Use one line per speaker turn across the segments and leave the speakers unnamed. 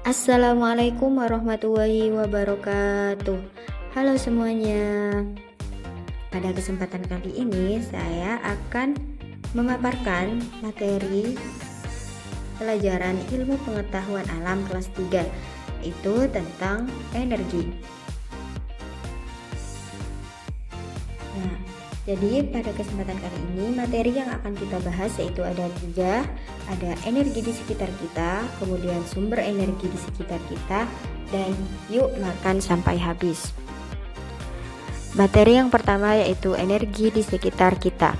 Assalamualaikum warahmatullahi wabarakatuh. Halo semuanya. Pada kesempatan kali ini saya akan memaparkan materi pelajaran ilmu pengetahuan alam kelas 3, yaitu tentang energi. Nah, jadi pada kesempatan kali ini materi yang akan kita bahas yaitu ada 3, ada energi di sekitar kita, kemudian sumber energi di sekitar kita, dan yuk makan sampai habis. Materi yang pertama yaitu energi di sekitar kita.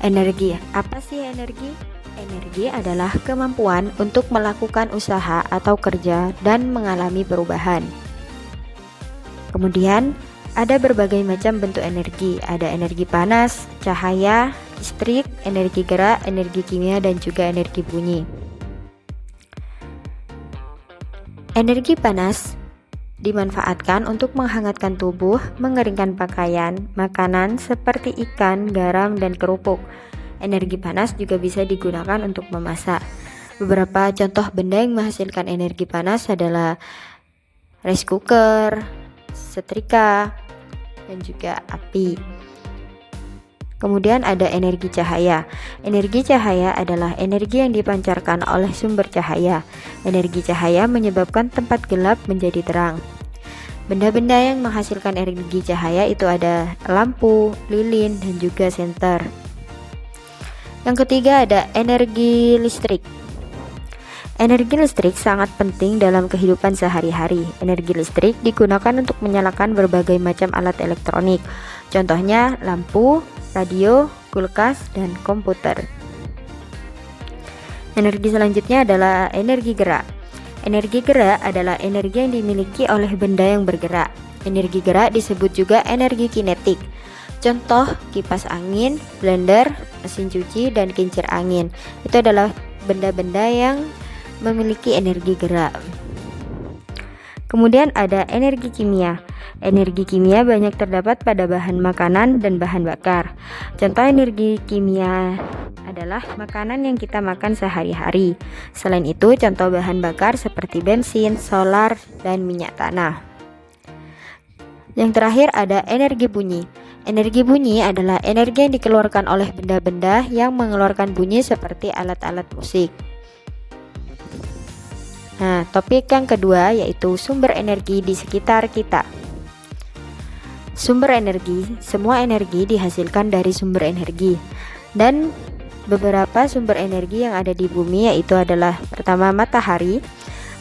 Energi, apa sih energi? Energi adalah kemampuan untuk melakukan usaha atau kerja dan mengalami perubahan. Kemudian ada berbagai macam bentuk energi, ada energi panas, cahaya, listrik, energi gerak, energi kimia, dan juga energi bunyi. Energi panas dimanfaatkan untuk menghangatkan tubuh, mengeringkan pakaian, makanan seperti ikan, garam, dan kerupuk. Energi panas juga bisa digunakan untuk memasak. Beberapa contoh benda yang menghasilkan energi panas adalah rice cooker, setrika, dan juga api. Kemudian ada energi cahaya. Energi cahaya adalah energi yang dipancarkan oleh sumber cahaya. Energi cahaya menyebabkan tempat gelap menjadi terang. Benda-benda yang menghasilkan energi cahaya itu ada lampu, lilin, dan juga senter. Yang ketiga ada energi listrik. Energi listrik sangat penting dalam kehidupan sehari-hari. Energi listrik digunakan untuk menyalakan berbagai macam alat elektronik. Contohnya lampu, radio, kulkas, dan komputer. Energi selanjutnya adalah energi gerak. Energi gerak adalah energi yang dimiliki oleh benda yang bergerak. Energi gerak disebut juga energi kinetik. Contoh kipas angin, blender, mesin cuci, dan kincir angin. Itu adalah benda-benda yang memiliki energi gerak. Kemudian ada energi kimia. Energi kimia banyak terdapat pada bahan makanan dan bahan bakar. Contoh energi kimia adalah makanan yang kita makan sehari-hari. Selain itu, contoh bahan bakar seperti bensin, solar, dan minyak tanah. Yang terakhir ada energi bunyi. Energi bunyi adalah energi yang dikeluarkan oleh benda-benda yang mengeluarkan bunyi seperti alat-alat musik. Nah, topik yang kedua yaitu sumber energi di sekitar kita. Sumber energi, semua energi dihasilkan dari sumber energi. Dan beberapa sumber energi yang ada di bumi yaitu adalah pertama matahari.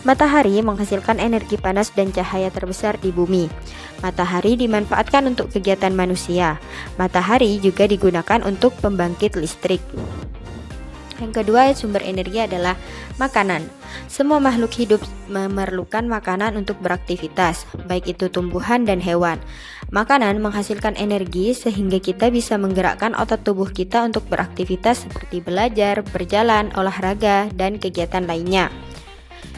Matahari menghasilkan energi panas dan cahaya terbesar di bumi. Matahari dimanfaatkan untuk kegiatan manusia. Matahari juga digunakan untuk pembangkit listrik. Yang kedua sumber energi adalah makanan. Semua makhluk hidup memerlukan makanan untuk beraktivitas, baik itu tumbuhan dan hewan. Makanan menghasilkan energi sehingga kita bisa menggerakkan otot tubuh kita untuk beraktivitas seperti belajar, berjalan, olahraga, dan kegiatan lainnya.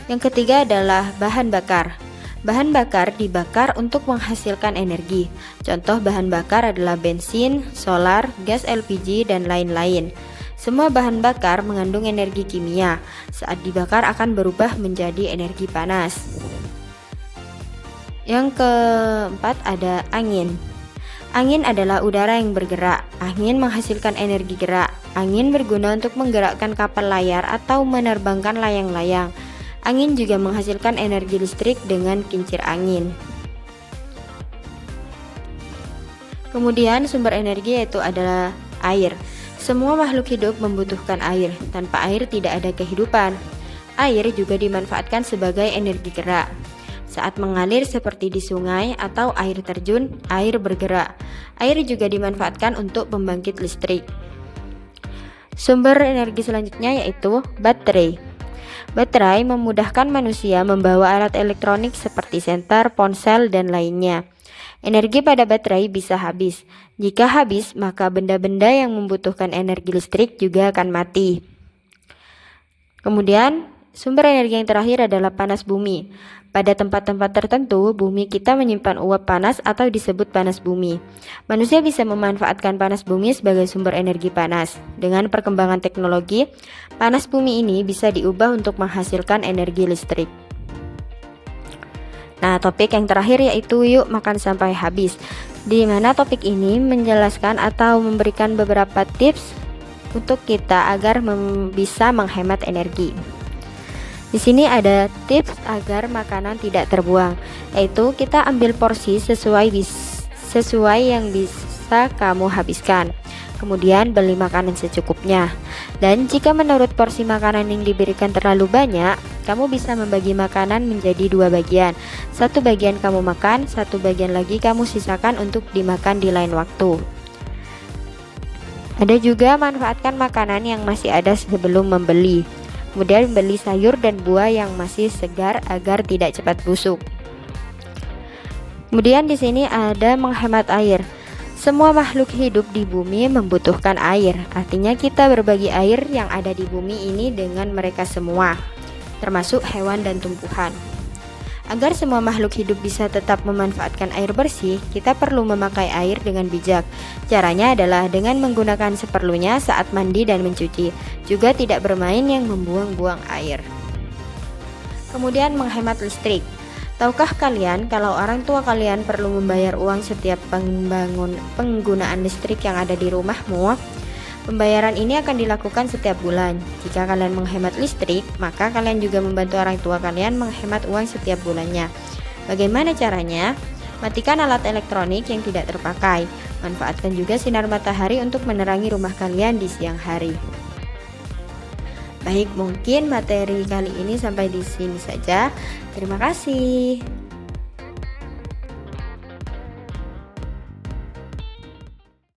Yang ketiga adalah bahan bakar. Bahan bakar dibakar untuk menghasilkan energi. Contoh bahan bakar adalah bensin, solar, gas LPG, dan lain-lain. Semua bahan bakar mengandung energi kimia. Saat dibakar akan berubah menjadi energi panas. Yang keempat ada angin. Angin adalah udara yang bergerak. Angin menghasilkan energi gerak. Angin berguna untuk menggerakkan kapal layar atau menerbangkan layang-layang. Angin juga menghasilkan energi listrik dengan kincir angin. Kemudian sumber energi yaitu adalah air. Semua makhluk hidup membutuhkan air. Tanpa air tidak ada kehidupan. Air juga dimanfaatkan sebagai energi gerak. Saat mengalir seperti di sungai atau air terjun, air bergerak. Air juga dimanfaatkan untuk pembangkit listrik. Sumber energi selanjutnya yaitu baterai. Baterai memudahkan manusia membawa alat elektronik seperti senter, ponsel, dan lainnya. Energi pada baterai bisa habis. Jika habis, maka benda-benda yang membutuhkan energi listrik juga akan mati. Kemudian, Sumber energi yang terakhir adalah panas bumi. Pada tempat-tempat tertentu, bumi kita menyimpan uap panas atau disebut panas bumi. Manusia bisa memanfaatkan panas bumi sebagai sumber energi panas. Dengan perkembangan teknologi, panas bumi ini bisa diubah untuk menghasilkan energi listrik. Nah, topik yang terakhir yaitu yuk makan sampai habis, di mana topik ini menjelaskan atau memberikan beberapa tips untuk kita agar bisa menghemat energi. Di sini ada tips agar makanan tidak terbuang, yaitu kita ambil porsi sesuai yang bisa kamu habiskan. Kemudian beli makanan secukupnya. Dan jika menurut porsi makanan yang diberikan terlalu banyak, kamu bisa membagi makanan menjadi 2 bagian. 1 bagian kamu makan, 1 bagian lagi kamu sisakan untuk dimakan di lain waktu. Ada juga manfaatkan makanan yang masih ada sebelum membeli. Kemudian beli sayur dan buah yang masih segar agar tidak cepat busuk. Kemudian di sini ada menghemat air. Semua makhluk hidup di bumi membutuhkan air. Artinya kita berbagi air yang ada di bumi ini dengan mereka semua, termasuk hewan dan tumbuhan. Agar semua makhluk hidup bisa tetap memanfaatkan air bersih, kita perlu memakai air dengan bijak. Caranya adalah dengan menggunakan seperlunya saat mandi dan mencuci, juga tidak bermain yang membuang-buang air. Kemudian menghemat listrik. Tahukah kalian kalau orang tua kalian perlu membayar uang setiap penggunaan listrik yang ada di rumahmu? Pembayaran ini akan dilakukan setiap bulan. Jika kalian menghemat listrik, maka kalian juga membantu orang tua kalian menghemat uang setiap bulannya. Bagaimana caranya? Matikan alat elektronik yang tidak terpakai. Manfaatkan juga sinar matahari untuk menerangi rumah kalian di siang hari. Baik, mungkin materi kali ini sampai di sini saja. Terima kasih.